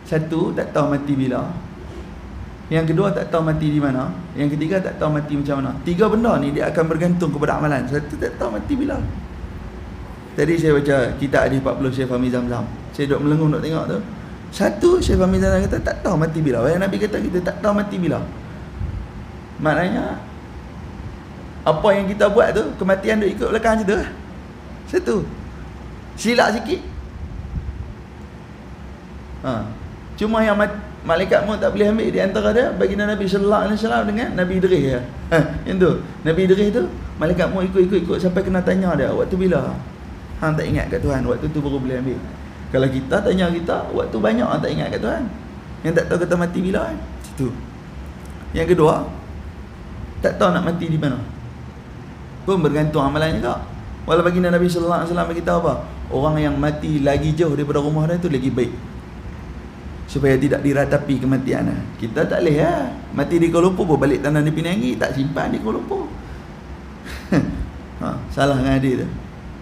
Satu, tak tahu mati bila. Yang kedua, tak tahu mati di mana. Yang ketiga, tak tahu mati macam mana. 3 benda ni dia akan bergantung kepada amalan. Satu, tak tahu mati bila. Tadi saya baca kitab hadis 40 Syekh Fahmi Zamzam. Saya duduk melengung duduk tengok tu. Satu, Syekh Fahmi Zamzam kata tak tahu mati bila. Yang Nabi kata kita tak tahu mati bila. Maknanya apa yang kita buat tu, kematian duk ikut belakang kita. Satu. Silap sikit. Cuma yang malaikat maut tak boleh ambil di antara dia baginda Nabi sallallahu alaihi wasallam dengan Nabi Idris ya. Yang tu. Nabi Idris tu malaikat maut ikut sampai kena tanya dia, waktu bila? Hang tak ingat kat Tuhan, waktu tu baru boleh ambil. Kalau kita tanya kita, waktu banyak hang tak ingat kat Tuhan. Yang tak tahu kata mati bila kan? Situ. Yang kedua, tak tahu nak mati di mana. Pun bergantung amalan juga. Walau baginda Nabi sallallahu alaihi wasallam beritahu apa? Orang yang mati lagi jauh daripada rumah dia tu lagi baik. Supaya tidak diratapi kematian. Kita tak boleh mati di Kuala Lumpur pun balik tanah di Pinanggi, tak simpan di Kuala Lumpur. Salah dengan adik tu.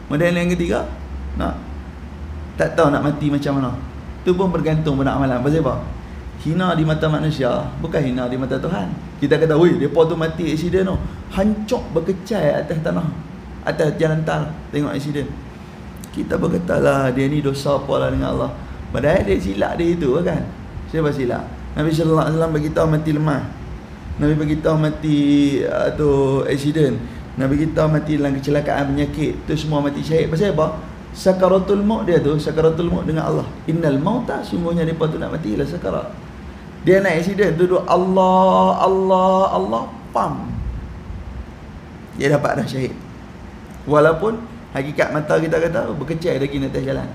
Model yang ketiga, tak tahu nak mati macam mana. Tu pun bergantung pada amalan. Pasal apa? Hina di mata manusia, bukan hina di mata Tuhan. Kita kata, "Woi, depa tu mati aksiden tu. Hancur berkecai atas tanah, atas jalan tol, tengok aksiden." Kita berkata lah, dia ni dosa apalah dengan Allah. Padahal dia silap dia itu kan. Siapa silap? Nabi sallallahu alaihi wasallam bagi tahu mati lemah. Nabi bagi tahu mati tu aksiden. Nabi kita mati dalam kecelakaan penyakit. Tu semua mati syahid. Pasal apa? Sakaratul maut dia tu, sakaratul maut dengan Allah. Innal mauta, sungguhnya depa tu nak mati lah sakarat. Dia naik aksiden tu duduk Allah, Allah, Allah, pam. Dia dapat dah syahid. Walaupun hakikat mata kita kata berkecai lagi atas jalan.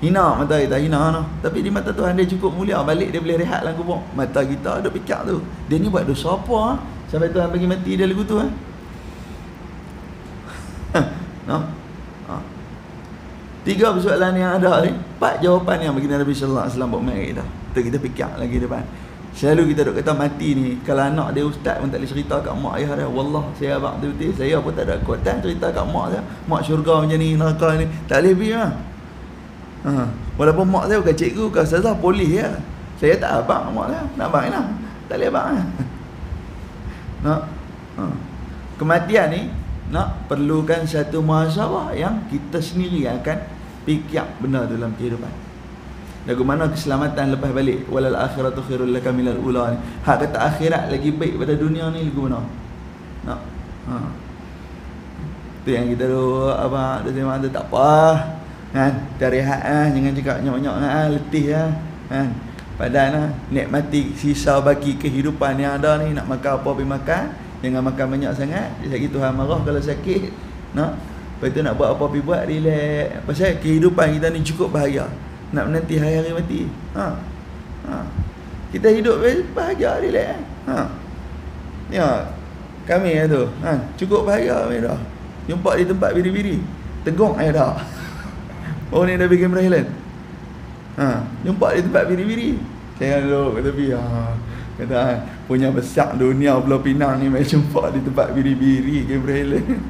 Hina mata kita, hina noh. Tapi di mata Tuhan dia cukup mulia, balik dia boleh rehat dalam kubur. Mata kita ada fikir tu. Dia ni buat dosa apa sampai Tuhan bagi mati dia lagu tu no? 3 persoalan yang ada ni, 4 jawapan yang bagi Nabi sallallahu alaihi wasallam buat mai kita. Tu kita fikir lagi depan. Selalu kita duk kata mati ni, kalau anak dia ustaz pun tak boleh cerita kat mak ayah dia. Wallah, saya abang betul-betul, saya pun tak ada kekuatan cerita kat mak saya. Mak syurga macam ni, neraka ni. Tak boleh pergi lah. Walaupun mak saya bukan cikgu, bukan ustazah, polis ya. Saya tak abang mak saya. Nak abang lah. Tak boleh abang lah. Kematian ni perlukan satu muhasabah yang kita sendiri akan fikir benda dalam kehidupan. Bagaimana keselamatan lepas balik, walal akhiratu khairul laka minal ula ni. Hak kata akhirat lagi baik pada dunia ni lagu mana? Tu yang kita tu abang tu tak apa kan, kita rehat jangan cakap nyok-nyok letih kan. Padahal nikmati sisa bagi kehidupan yang ada ni. Nak makan apa pergi makan, jangan makan banyak sangat. Lagi Tuhan marah kalau sakit. Lepas tu nak buat apa pergi buat, relax. Pasal kehidupan kita ni cukup bahagia. Nak menanti hari-hari mati. Kita hidup bahagia, relax. Ya, kami tu cukup bahagia kami dah. Jumpa di tempat biri-biri, tegong air dah. Oh ni dah bikin Highland. Jumpa di tempat biri-biri. Saya duduk kat tepi. Kata punya besar dunia Pulau Pinang ni, mai jumpa di tempat biri-biri Gabriel Highland.